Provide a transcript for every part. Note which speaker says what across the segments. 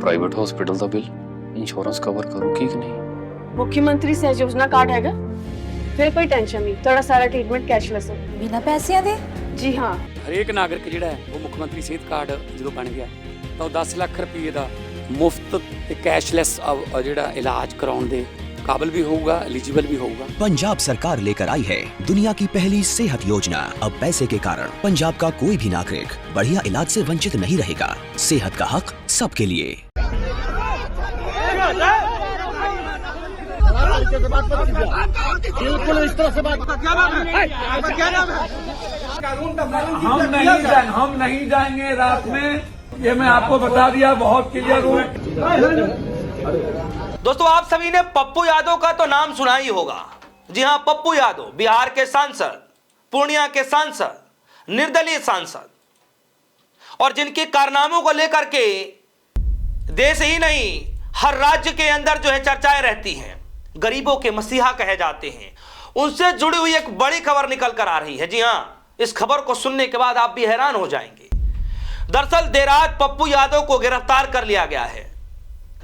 Speaker 1: Private hospital का bill insurance cover करूगी कि नहीं?
Speaker 2: मुख्यमंत्री सहज योजना कार्ड हैगा, फिर कोई टेंशन नहीं, थोड़ा सारा ट्रीटमेंट कैशलेस है।
Speaker 3: बिना पैसिਆਂ ਦੇ?
Speaker 2: जी हाँ।
Speaker 4: ਹਰੇਕ ਨਾਗਰਿਕ ਜਿਹੜਾ ਹੈ ਉਹ ਮੁੱਖ ਮੰਤਰੀ ਸਿਹਤ ਕਾਰਡ ਜਦੋਂ ਬਣ ਗਿਆ ਤਾਂ ਉਹ 10 ਲੱਖ ਰੁਪਏ ਦਾ ਮੁਫਤ ਤੇ ਕੈਸ਼ਲੈਸ ਜਿਹੜਾ ਇਲਾਜ ਕਰਾਉਣ ਦੇ काबिल भी होगा, एलिजिबल भी होगा।
Speaker 5: पंजाब सरकार लेकर आई है दुनिया की पहली सेहत योजना। अब पैसे के कारण पंजाब का कोई भी नागरिक बढ़िया इलाज से वंचित नहीं रहेगा। सेहत का हक सबके लिए।
Speaker 6: बिल्कुल इस तरह से बात। क्या नाम है? क्या नाम है?
Speaker 7: हम नहीं जाएंगे रात में, ये मैं आपको बता दिया, बहुत क्लियर हूँ।
Speaker 8: दोस्तों, आप सभी ने पप्पू यादव का तो नाम सुना ही होगा। जी हां, पप्पू यादव बिहार के सांसद, पूर्णिया के सांसद, निर्दलीय सांसद, और जिनके कारनामों को लेकर के देश ही नहीं हर राज्य के अंदर जो है चर्चाएं रहती हैं। गरीबों के मसीहा कहे जाते हैं। उनसे जुड़ी हुई एक बड़ी खबर निकल कर आ रही है। जी हां, इस खबर को सुनने के बाद आप भी हैरान हो जाएंगे। दरअसल देर रात पप्पू यादव को गिरफ्तार कर लिया गया है।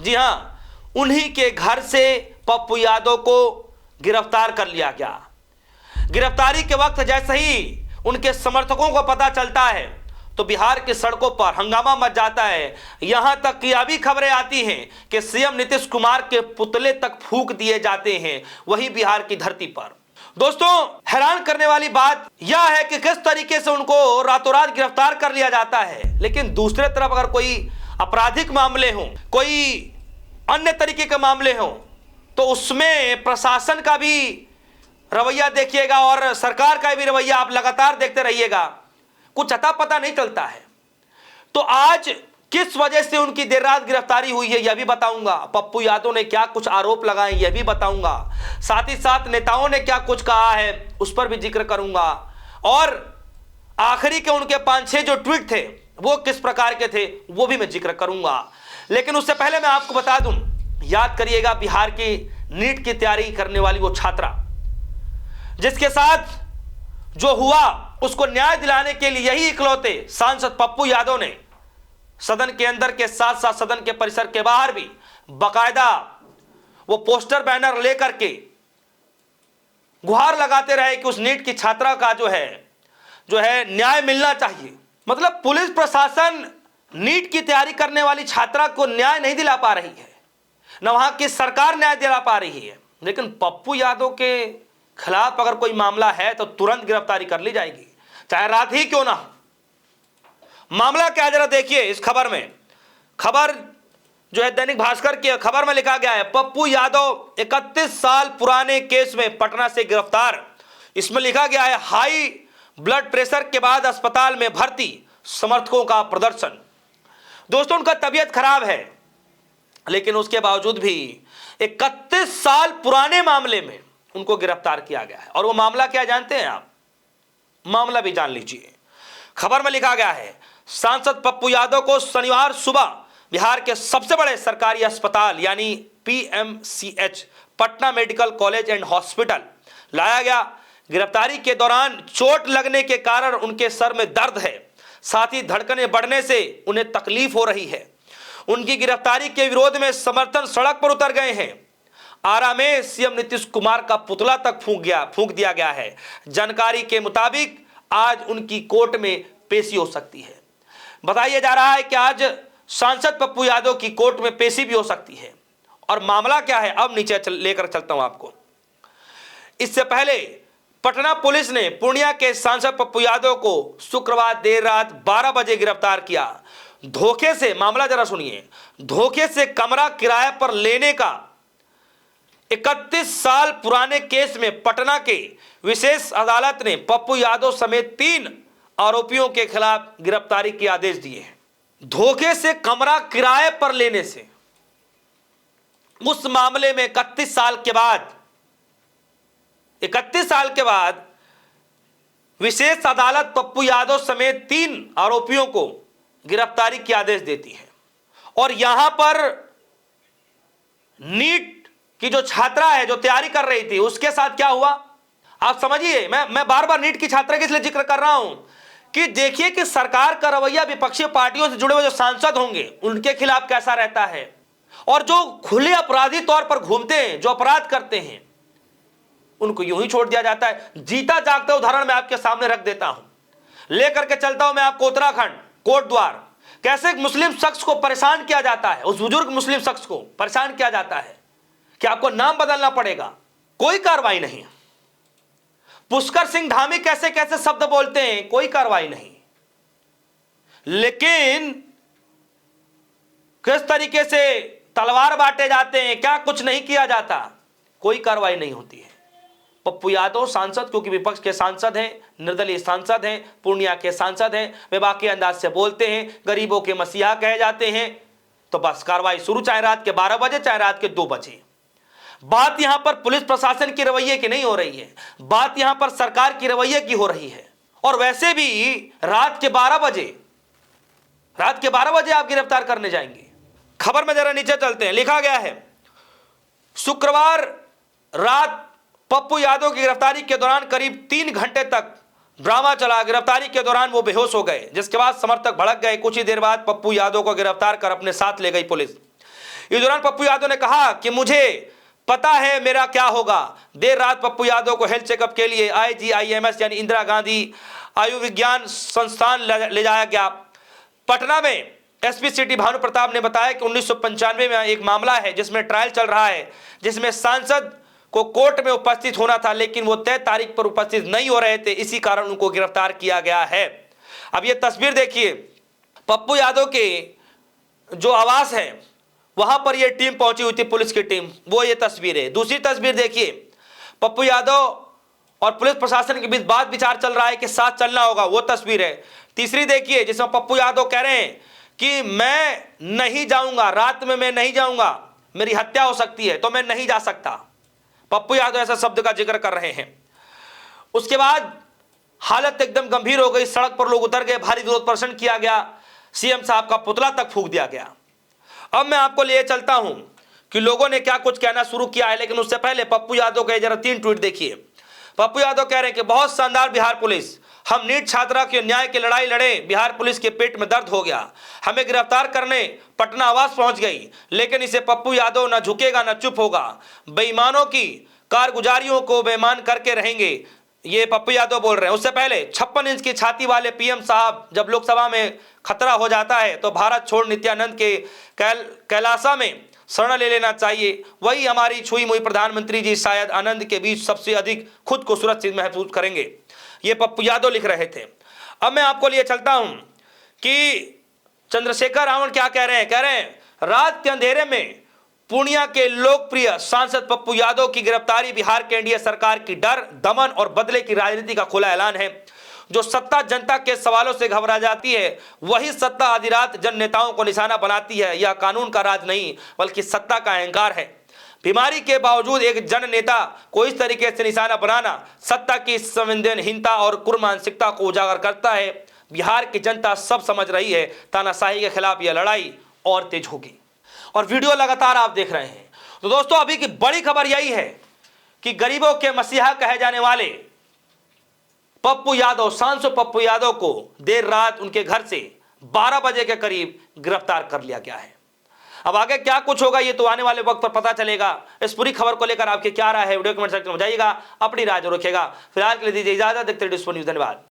Speaker 8: जी हां, उन्हीं के घर से पप्पू यादव को गिरफ्तार कर लिया गया। गिरफ्तारी के वक्त जैसे ही उनके समर्थकों को पता चलता है तो बिहार की सड़कों पर हंगामा मच जाता है। यहां तक कि अभी खबरें आती हैं कि सीएम नीतीश कुमार के पुतले तक फूंक दिए जाते हैं, वही बिहार की धरती पर। दोस्तों, हैरान करने वाली बात यह है कि किस तरीके से उनको रातों रात गिरफ्तार कर लिया जाता है, लेकिन दूसरे तरफ अगर कोई आपराधिक मामले हों, कोई अन्य तरीके के मामले हों, तो उसमें प्रशासन का भी रवैया देखिएगा और सरकार का भी रवैया आप लगातार देखते रहिएगा। कुछ अता पता नहीं चलता है। तो आज किस वजह से उनकी देर रात गिरफ्तारी हुई है यह भी बताऊंगा। पप्पू यादव ने क्या कुछ आरोप लगाए यह भी बताऊंगा। साथ ही साथ नेताओं ने क्या कुछ कहा है उस पर भी जिक्र करूंगा। और आखिरी के उनके 5-6 जो ट्वीट थे वो किस प्रकार के थे वो भी मैं जिक्र करूंगा। लेकिन उससे पहले मैं आपको बता दूं, याद करिएगा बिहार की नीट की तैयारी करने वाली वो छात्रा जिसके साथ जो हुआ उसको न्याय दिलाने के लिए यही इकलौते सांसद पप्पू यादव ने सदन के अंदर के साथ साथ सदन के परिसर के बाहर भी बाकायदा वो पोस्टर बैनर लेकर के गुहार लगाते रहे कि उस नीट की छात्रा का जो है न्याय मिलना चाहिए। मतलब पुलिस प्रशासन नीट की तैयारी करने वाली छात्रा को न्याय नहीं दिला पा रही है, न वहां की सरकार न्याय दिला पा रही है। लेकिन पप्पू यादव के खिलाफ अगर कोई मामला है तो तुरंत गिरफ्तारी कर ली जाएगी, चाहे रात ही क्यों ना हो। मामला क्या जरा देखिए इस खबर में। खबर जो है दैनिक भास्कर की खबर में लिखा गया है, पप्पू यादव 31 साल पुराने केस में पटना से गिरफ्तार। इसमें लिखा गया है, हाई ब्लड प्रेशर के बाद अस्पताल में भर्ती, समर्थकों का प्रदर्शन। दोस्तों, उनका तबीयत खराब है लेकिन उसके बावजूद भी 31 साल पुराने मामले में उनको गिरफ्तार किया गया है। और वो मामला क्या जानते हैं आप? मामला भी जान लीजिए। खबर में लिखा गया है, सांसद पप्पू यादव को शनिवार सुबह बिहार के सबसे बड़े सरकारी अस्पताल यानी PMCH Patna medical college and hospital लाया गया। गिरफ्तारी के दौरान चोट लगने के कारण उनके सर में दर्द है, साथ ही धड़कनें बढ़ने से उन्हें तकलीफ हो रही है। उनकी गिरफ्तारी के विरोध में समर्थन सड़क पर उतर गए हैं। आरा में सीएम नीतीश कुमार का पुतला तक फूंक दिया गया है। जानकारी के मुताबिक आज उनकी कोर्ट में पेशी हो सकती है। बताया जा रहा है कि आज सांसद पप्पू यादव की कोर्ट में पेशी भी हो सकती है। और मामला क्या है अब नीचे लेकर चलता हूं आपको। इससे पहले पटना पुलिस ने पूर्णिया के सांसद पप्पू यादव को शुक्रवार देर रात 12 बजे गिरफ्तार किया। धोखे से, मामला जरा सुनिए, धोखे से कमरा किराए पर लेने का 31 साल पुराने केस में पटना के विशेष अदालत ने पप्पू यादव समेत 3 आरोपियों के खिलाफ गिरफ्तारी के आदेश दिए हैं। धोखे से कमरा किराए पर लेने से उस मामले में 31 साल के बाद विशेष अदालत पप्पू यादव समेत 3 आरोपियों को गिरफ्तारी के आदेश देती है। और यहां पर नीट की जो छात्रा है जो तैयारी कर रही थी उसके साथ क्या हुआ आप समझिए। मैं बार बार नीट की छात्रा के इसलिए जिक्र कर रहा हूं कि देखिए कि सरकार का रवैया विपक्षी पार्टियों से जुड़े हुए जो सांसद होंगे उनके खिलाफ कैसा रहता है, और जो खुले अपराधी तौर पर घूमते हैं, जो अपराध करते हैं, उनको यूं ही छोड़ दिया जाता है। जीता जागता उदाहरण मैं आपके सामने रख देता हूं। लेकर के चलता हूं मैं आपको उत्तराखंड कोटद्वार, कैसे एक मुस्लिम शख्स को परेशान किया जाता है, उस बुजुर्ग मुस्लिम शख्स को परेशान किया जाता है कि आपको नाम बदलना पड़ेगा, कोई कार्रवाई नहीं। पुष्कर सिंह धामी कैसे कैसे शब्द बोलते हैं, कोई कार्रवाई नहीं। लेकिन किस तरीके से तलवार बांटे जाते हैं, क्या कुछ नहीं किया जाता, कोई कार्रवाई नहीं होती है। पप्पू यादव सांसद, क्योंकि विपक्ष के सांसद हैं, निर्दलीय सांसद हैं, पूर्णिया के सांसद हैं, वे बाकी अंदाज से बोलते हैं, गरीबों के मसीहा कहे जाते हैं, तो बस कार्रवाई शुरू, चाहे रात के 12 बजे चाहे रात के 2 बजे। बात यहां पर पुलिस प्रशासन की रवैये की नहीं हो रही है, बात यहां पर सरकार की रवैये की हो रही है। और वैसे भी रात के 12 बजे आप गिरफ्तार करने जाएंगे। खबर में जरा नीचे चलते हैं, लिखा गया है शुक्रवार रात पप्पू यादव की गिरफ्तारी के दौरान करीब 3 घंटे तक ड्रामा चला। गिरफ्तारी के दौरान वो बेहोश हो गए, जिसके बाद समर्थक भड़क गए। कुछ ही देर बाद पप्पू यादव को गिरफ्तार कर अपने साथ ले गई पुलिस। इस दौरान पप्पू यादव ने कहा कि मुझे पता है मेरा क्या होगा। देर रात पप्पू यादव को हेल्थ चेकअप के लिए IGIMS यानी इंदिरा गांधी आयुर्विज्ञान संस्थान ले जाया गया। पटना में SP सिटी भानु प्रताप ने बताया कि 1995 में एक मामला है जिसमें ट्रायल चल रहा है, जिसमें सांसद को कोर्ट में उपस्थित होना था, लेकिन वो तय तारीख पर उपस्थित नहीं हो रहे थे, इसी कारण उनको गिरफ्तार किया गया है। अब ये तस्वीर देखिए, पप्पू यादव के जो आवास है वहां पर ये टीम पहुंची हुई थी, पुलिस की टीम, वो ये तस्वीर है। दूसरी तस्वीर देखिए, पप्पू यादव और पुलिस प्रशासन के बीच बात विचार चल रहा है कि साथ चलना होगा, वो तस्वीर है। तीसरी देखिए, जिसमें पप्पू यादव कह रहे हैं कि मैं नहीं जाऊंगा, रात में मैं नहीं जाऊंगा, मेरी हत्या हो सकती है तो मैं नहीं जा सकता। पप्पू यादव ऐसा शब्द का जिक्र कर रहे हैं। उसके बाद हालत एकदम गंभीर हो गई, सड़क पर लोग उतर गए, भारी विरोध प्रदर्शन किया गया, CM साहब का पुतला तक फूंक दिया गया। अब मैं आपको ले चलता हूं कि लोगों ने क्या कुछ कहना शुरू किया है, लेकिन उससे पहले पप्पू यादव के जरा 3 ट्वीट देखिए। पप्पू यादव कह रहे हैं कि बहुत शानदार बिहार पुलिस, हम नीट छात्रा के न्याय की लड़ाई लड़े, बिहार पुलिस के पेट में दर्द हो गया, हमें गिरफ्तार करने पटना आवास पहुंच गई, लेकिन इसे पप्पू यादव न झुकेगा न चुप होगा, बेईमानों की कारगुजारियों को बेईमान करके रहेंगे, ये पप्पू यादव बोल रहे हैं। उससे पहले 56 इंच की छाती वाले PM साहब, जब लोकसभा में खतरा हो जाता है तो भारत छोड़ नित्यानंद के कैलासा में शरण ले लेना चाहिए, वही हमारी छुई मुई प्रधानमंत्री जी शायद आनंद के बीच सबसे अधिक खुद को सुरक्षित महसूस करेंगे, ये पप्पू यादव लिख रहे थे। अब मैं आपको लिए चलता हूं कि चंद्रशेखर रावण क्या कह रहे हैं। कह रहे हैं रात के अंधेरे में पूर्णिया के लोकप्रिय सांसद पप्पू यादव की गिरफ्तारी बिहार के एनडीए सरकार की डर, दमन और बदले की राजनीति का खुला ऐलान है। जो सत्ता जनता के सवालों से घबरा जाती है, वही सत्ता आधी रात जन नेताओं को निशाना बनाती है। यह कानून का राज नहीं बल्कि सत्ता का अहंकार है। बीमारी के बावजूद एक जन नेता को इस तरीके से निशाना बनाना सत्ता की संवेदनहीनता और कुर मानसिकता को उजागर करता है। बिहार की जनता सब समझ रही है, तानाशाही के खिलाफ यह लड़ाई और तेज होगी। और वीडियो लगातार आप देख रहे हैं। तो दोस्तों, अभी की बड़ी खबर यही है कि गरीबों के मसीहा कहे जाने वाले पप्पू यादव, सांसद पप्पू यादव को देर रात उनके घर से 12 बजे के करीब गिरफ्तार कर लिया गया है। अब आगे क्या कुछ होगा ये तो आने वाले वक्त पर पता चलेगा। इस पूरी खबर को लेकर आपकी क्या राय है, वीडियो कमेंट सेक्शन में बताइएगा, अपनी राय जरूर रखिएगा। फिलहाल के लिए दीजिए इजाजत, देखते रहिए डिस्पो न्यूज़। धन्यवाद।